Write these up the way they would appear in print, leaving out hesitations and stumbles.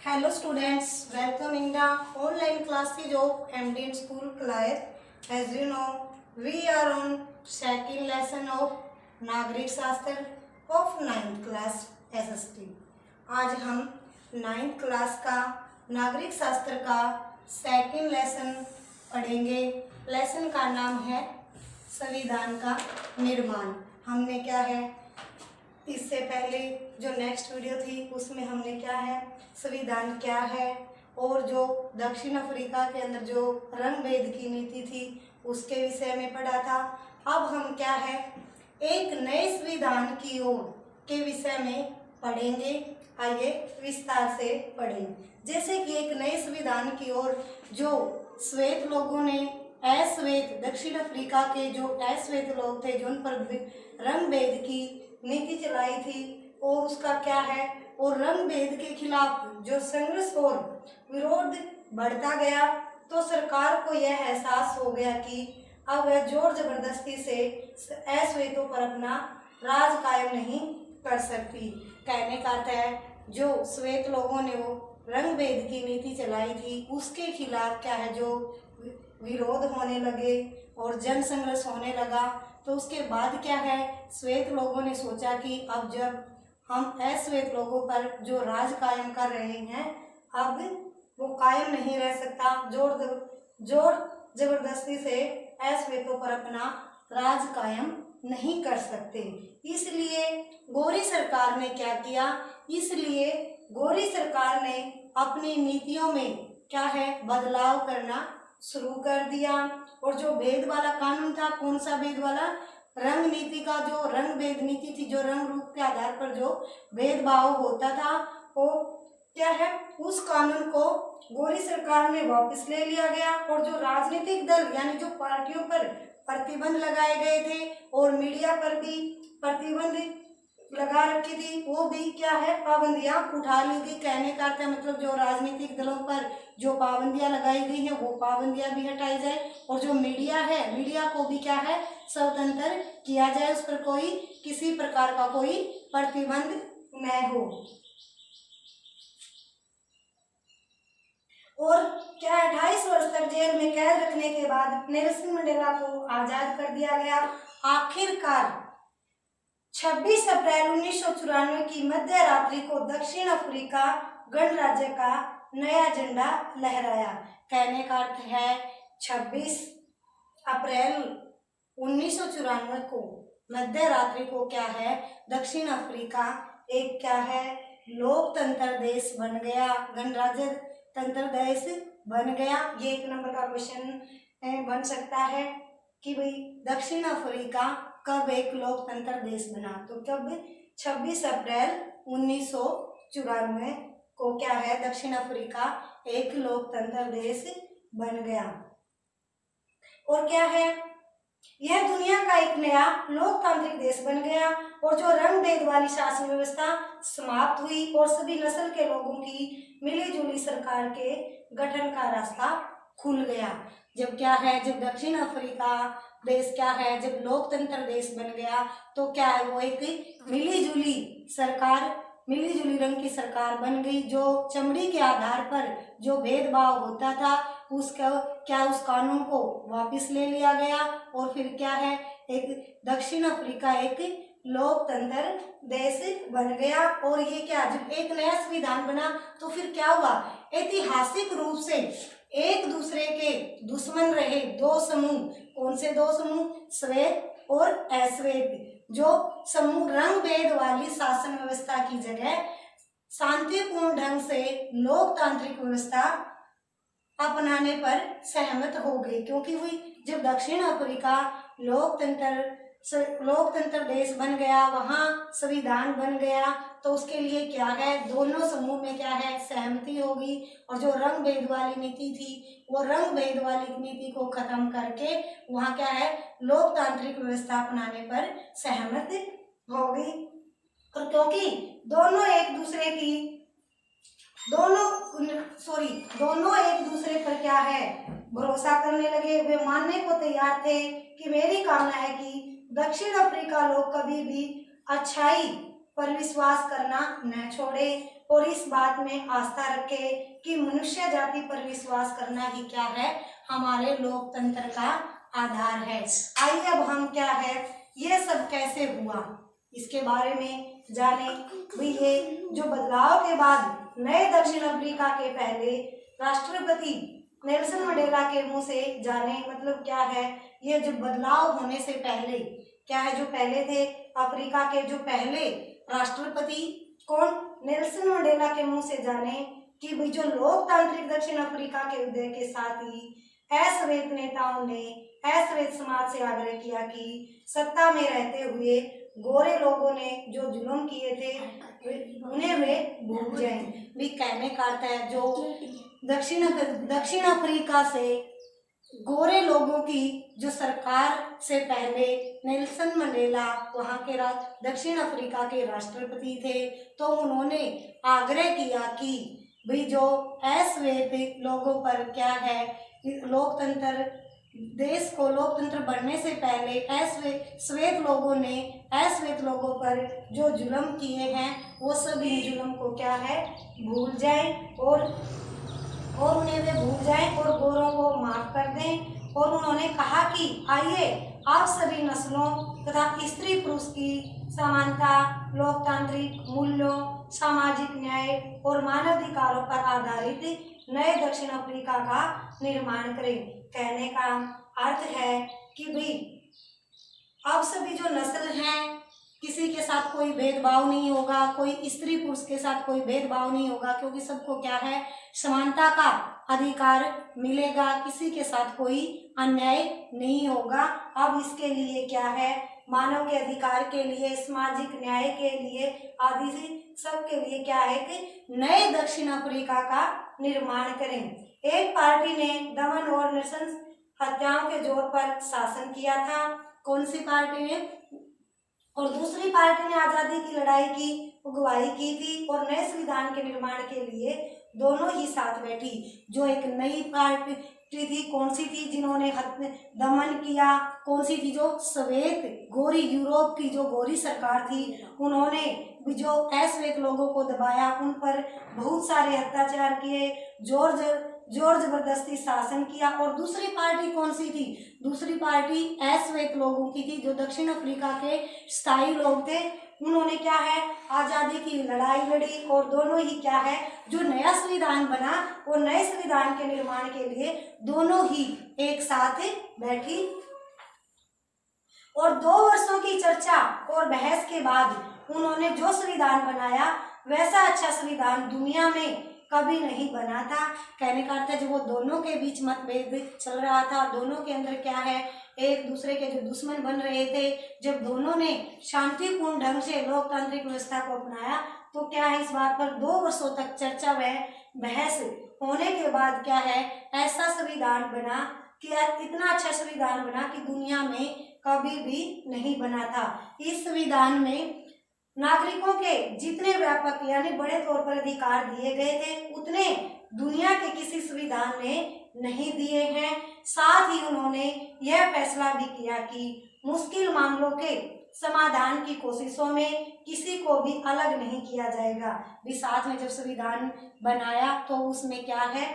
Hello students, welcome in the online classes of MD School class. As you know, we are on second lesson of नागरिक शास्त्र of 9th class SST. आज हम 9th class का नागरिक शास्त्र का second lesson पढ़ेंगे। Lesson का नाम है संविधान का निर्माण। हमने क्या है, इससे पहले जो नेक्स्ट वीडियो थी उसमें हमने क्या है, संविधान क्या है और जो दक्षिण अफ्रीका के अंदर जो रंग भेद की नीति थी उसके विषय में पढ़ा था। अब हम क्या है, एक नए संविधान की ओर के विषय में पढ़ेंगे। आइए विस्तार से पढ़ें। जैसे कि एक नए संविधान की ओर जो श्वेत लोगों ने अश्वेत दक्षिण अफ्रीका के जो अश्वेत लोग थे जो उन पर रंग भेद की नीति चलाई थी और उसका क्या है, और रंग भेद के खिलाफ जो संघर्ष और विरोध बढ़ता गया तो सरकार को यह एहसास हो गया कि अब वह जोर जबरदस्ती से अश्वेतों पर अपना राज कायम नहीं कर सकती। कहने का अर्थ है, जो श्वेत लोगों ने वो रंग भेद की नीति चलाई थी उसके खिलाफ क्या है, जो विरोध होने लगे और जन संघर्ष होने लगा। तो उसके बाद क्या है, श्वेत लोगों ने सोचा कि अब जब हम अश्वेत लोगों पर जो राज कायम कर रहे हैं अब वो कायम नहीं रह सकता। जोर जबरदस्ती से अश्वेतों पर अपना राज कायम नहीं कर सकते। इसलिए गोरी सरकार ने क्या किया, इसलिए गोरी सरकार ने अपनी नीतियों में क्या है, बदलाव करना शुरू कर दिया। और जो भेद वाला कानून था, कौन सा भेद वाला, रंग नीति का, जो रंग भेद नीति थी, जो रंग रूप के आधार पर जो भेदभाव होता था वो क्या है, उस कानून को गोरी सरकार ने वापस ले लिया गया। और जो राजनीतिक दल यानी जो पार्टियों पर प्रतिबंध लगाए गए थे और मीडिया पर भी प्रतिबंध लगा रखी थी वो भी क्या है, पाबंदियां उठा ली गई। कहने का अर्थ है मतलब जो राजनीतिक दलों पर जो पाबंदियां लगाई गई हैं वो पाबंदियां भी हटाई जाए। और जो मीडिया है, मीडिया को भी क्या है, स्वतंत्र किया जाए, उस पर कोई किसी प्रकार का कोई प्रतिबंध न हो। और क्या 28 वर्ष तक जेल में कैद रखने के बाद नेल्सन मंडेला को आजाद कर दिया गया। आखिरकार 26 अप्रैल 1994 की मध्य रात्रि को दक्षिण अफ्रीका गणराज्य का नया झंडा लहराया। कहने का अर्थ है 26 अप्रैल 1994 को मध्य रात्रि को क्या है, दक्षिण अफ्रीका एक क्या है, लोकतंत्र देश बन गया, गणराज्य तंत्र देश बन गया। ये 1 नंबर का क्वेश्चन बन सकता है कि भाई दक्षिण अफ्रीका कब एक लोकतंत्र देश बना, तो कब, 26 अप्रैल 1994 को क्या है, दक्षिण अफ्रीका एक लोकतंत्र देश बन गया। और क्या है, यह दुनिया का एक नया लोकतांत्रिक देश बन गया और जो रंग भेद वाली शासन व्यवस्था समाप्त हुई और सभी नस्ल के लोगों की मिलीजुली सरकार के गठन का रास्ता खुल गया। जब क्या है, जब दक्षिण अफ्रीका देश क्या है, जब लोकतंत्र देश बन गया तो क्या है, वो एक मिलीजुली सरकार, मिलीजुली रंग की सरकार बन गई। जो चमड़ी के आधार पर जो भेदभाव होता था उसका क्या, उस कानून को वापस ले लिया गया और फिर क्या है, एक दक्षिण अफ्रीका एक लोकतंत्र देश बन गया। और ये क्या, जब एक नया संविधान बना तो फिर क्या हुआ, ऐतिहासिक रूप से एक दूसरे के दुश्मन रहे दो समूह, कौन से दो समूह, श्वेत और अश्वेत, जो समूह रंग भेद वाली शासन व्यवस्था की जगह शांतिपूर्ण ढंग से लोकतांत्रिक व्यवस्था अपनाने पर सहमत हो गए। क्योंकि हुई जब दक्षिण अफ्रीका लोकतंत्र देश बन गया, वहां संविधान बन गया, तो उसके लिए क्या है, दोनों समूह में क्या है, सहमति होगी। और जो रंग भेद वाली नीति थी वो रंग भेद वाली नीति को खत्म करके वहां क्या है, लोकतांत्रिक व्यवस्था अपनाने पर सहमत हो गई। और क्योंकि दोनों एक दूसरे पर क्या है, भरोसा करने लगे, वे मानने को तैयार थे कि मेरी कामना है कि दक्षिण अफ्रीका लोग कभी भी अच्छाई पर विश्वास करना न छोड़े और इस बात में आस्था रखे कि मनुष्य जाति पर विश्वास करना ही क्या है, हमारे लोकतंत्र का आधार है। आइए अब हम क्या है, ये सब कैसे हुआ इसके बारे में जाने। भी ये जो बदलाव के बाद नए दक्षिण अफ्रीका के पहले राष्ट्रपति नेल्सन मंडेला के मुंह से जाने, मतलब क्या है, ये जो बदलाव होने से पहले क्या है, जो पहले थे अफ्रीका के जो पहले राष्ट्रपति कौन, नेल्सन मंडेला के मुंह से जाने कि भाई जो लोकतांत्रिक दक्षिण अफ्रीका के उदय के साथ ही अश्वेत नेताओं ने अश्वेत समाज से आग्रह किया कि सत्ता में रहते हुए गोरे लोगों ने जो जुल्म किए थे उन्हें वे भूल जाएं। भी कहने का अर्थ है जो दक्षिण अफ्रीका से गोरे लोगों की जो सरकार से पहले नेल्सन मंडेला वहाँ के दक्षिण अफ्रीका के राष्ट्रपति थे, तो उन्होंने आग्रह किया कि भाई जो अश्वेत लोगों पर क्या है, लोकतंत्र देश को लोकतंत्र बनने से पहले श्वेत लोगों पर जो जुल्म किए हैं वो सब इन जुल्म को क्या है भूल जाएं और उन्हें वे भूल जाएं और गोरों को माफ कर दें। और उन्होंने कहा कि आइए आप सभी नस्लों तथा स्त्री पुरुष की समानता, लोकतांत्रिक मूल्यों, सामाजिक न्याय और मानवाधिकारों पर आधारित नए दक्षिण अफ्रीका का निर्माण करें। कहने का अर्थ है कि भाई अब सभी जो नस्ल हैं किसी के साथ कोई भेदभाव नहीं होगा, कोई स्त्री पुरुष के साथ कोई भेदभाव नहीं होगा, क्योंकि सबको क्या है समानता का अधिकार मिलेगा, किसी के साथ कोई अन्याय नहीं होगा। अब इसके लिए क्या है, मानव के अधिकार के लिए, सामाजिक न्याय के लिए आदि सब के लिए क्या है कि नए दक्षिण अफ्रीका का निर्माण करें। एक पार्टी ने दमन और नृशंस हत्याओं के जोर पर शासन किया था, कौन सी पार्टी ने, और दूसरी पार्टी ने आजादी की लड़ाई की अगुवाई की थी और नए संविधान के निर्माण के लिए दोनों ही साथ बैठी। जो एक नई पार्टी थी, कौन सी थी, जिन्होंने दमन किया, कौन सी थी, जो श्वेत गोरी यूरोप की जो गोरी सरकार थी, उन्होंने जो अश्वेत लोगों को दबाया, उन पर बहुत सारे अत्याचार किए, जोर जबरदस्ती शासन किया। और दूसरी पार्टी कौन सी थी, दूसरी पार्टी अश्वेत लोगों की थी, जो दक्षिण अफ्रीका के स्थायी लोग थे। उन्होंने क्या है आजादी की लड़ाई लड़ी और दोनों ही क्या है जो नया संविधान बना और नए संविधान के निर्माण के लिए दोनों ही एक साथ बैठी। और 2 वर्षों की चर्चा और बहस के बाद उन्होंने जो संविधान बनाया वैसा अच्छा संविधान दुनिया में कभी नहीं बना था। कहने का अर्थ है जब वो दोनों के बीच मतभेद चल रहा था, दोनों के अंदर क्या है एक दूसरे के जो दुश्मन बन रहे थे, जब दोनों ने शांतिपूर्ण ढंग से लोकतांत्रिक व्यवस्था को अपनाया तो क्या है इस बात पर 2 वर्षों तक चर्चा व बहस होने के बाद क्या है ऐसा संविधान बना कि इतना अच्छा संविधान बना कि दुनिया में कभी भी नहीं बना था। इस संविधान में नागरिकों के जितने व्यापक यानी बड़े तौर पर अधिकार दिए गए थे उतने दुनिया के किसी संविधान ने नहीं दिए हैं। साथ ही उन्होंने यह फैसला भी किया कि मुश्किल मामलों के समाधान की कोशिशों में किसी को भी अलग नहीं किया जाएगा। भी साथ में जब संविधान बनाया तो उसमें क्या है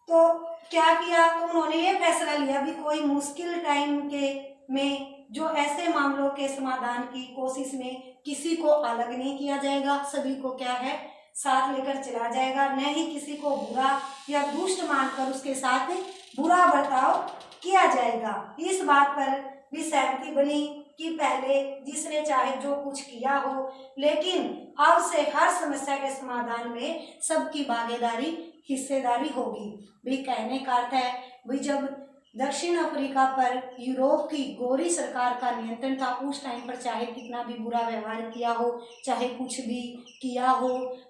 तो क्या किया, तो उन्होंने ये फैसला लिया भी कोई मुश्किल टाइम के में जो ऐसे मामलों के समाधान की कोशिश में किसी को अलग नहीं किया जाएगा, सभी को क्या है साथ लेकर चला जाएगा, न ही किसी को बुरा या दुष्ट मानकर उसके साथ बुरा बर्ताव किया जाएगा। इस बात पर भी सहमति बनी कि पहले जिसने चाहे जो कुछ किया हो, लेकिन अब से हर समस्या के समाधान में सबकी भागीदारी हिस्सेदारी होगी। भी कहने का अर्थ है भी जब दक्षिण अफ्रीका पर यूरोप की गोरी सरकार का नियंत्रण था उस टाइम पर चाहे कितना भी बुरा व्यवहार किया हो, चाहे कुछ भी किया हो,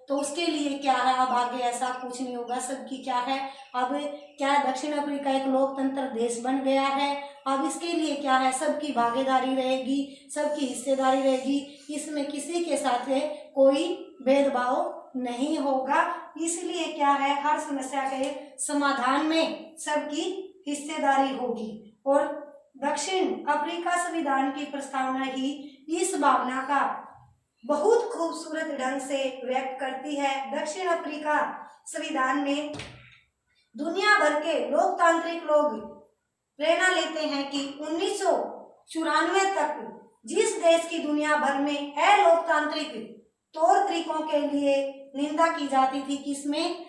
तो उसके लिए क्या है अब आगे ऐसा कुछ नहीं होगा। सबकी क्या है अब क्या है दक्षिण अफ्रीका एक लोकतंत्र देश बन गया है। अब इसके लिए क्या है सबकी भागीदारी रहेगी, सबकी हिस्सेदारी रहेगी, इसमें किसी के साथ कोई भेदभाव नहीं होगा। इसलिए क्या है हर समस्या के समाधान में सबकी हिस्सेदारी होगी। और दक्षिण अफ्रीका संविधान की प्रस्तावना ही इस भावना का बहुत खूबसूरत ढंग से व्यक्त करती है। दक्षिण अफ्रीका संविधान में दुनिया भर के लोकतांत्रिक लोग प्रेरणा लेते हैं कि 1994 तक जिस देश की दुनिया भर में अलोकतांत्रिक तौर तरीकों के लिए निंदा की जाती थी, किसमें,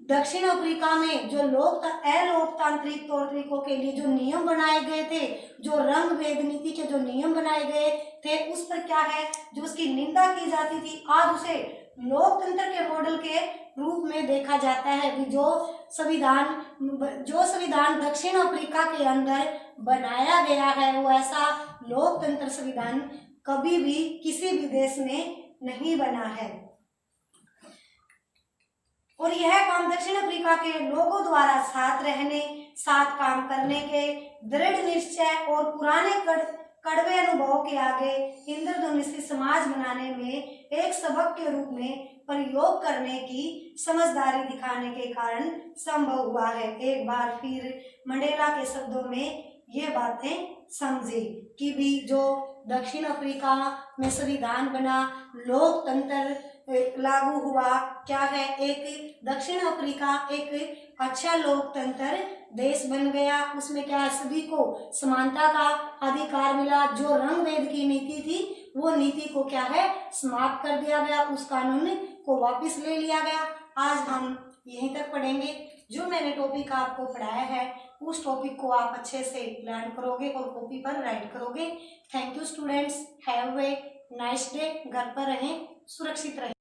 दक्षिण अफ्रीका में जो अलोकतांत्रिक तौर तरीकों के लिए जो नियम बनाए गए थे, जो रंग भेद नीति के जो नियम बनाए गए थे, उस पर क्या है, जो उसकी निंदा की जाती थी, आज उसे लोकतंत्र के मॉडल के रूप में देखा जाता है कि जो संविधान दक्षिण अफ्रीका के अंदर बनाया गया है, वो ऐसा लोकतंत्र संविधान कभी भी किसी भी देश में नहीं बना है। और यह काम दक्षिण अफ्रीका के लोगों द्वारा साथ रहने, साथ काम करने के दृढ़ निश्चय और पुराने कड़वे अनुभव के आगे इंद्रधनुष समाज बनाने में एक सबक के रूप में प्रयोग करने की समझदारी दिखाने के कारण संभव हुआ है। एक बार फिर मंडेला के शब्दों में ये बातें समझे कि भी जो दक्षिण अफ्रीका में संविधान बना, लोकतंत्र लागू हुआ, क्या है, एक दक्षिण अफ्रीका एक अच्छा लोकतंत्र देश बन गया। उसमें क्या है, सभी को समानता का अधिकार मिला। जो रंग भेद की नीति थी, वो नीति को क्या है, समाप्त कर दिया गया, उस कानून को वापस ले लिया गया। आज हम यहीं तक पढ़ेंगे। जो मैंने टॉपिक आपको पढ़ाया है, उस टॉपिक को आप अच्छे से लर्न करोगे और कॉपी पर राइट करोगे। Thank you students, have a nice day. घर पर रहें, सुरक्षित रहें।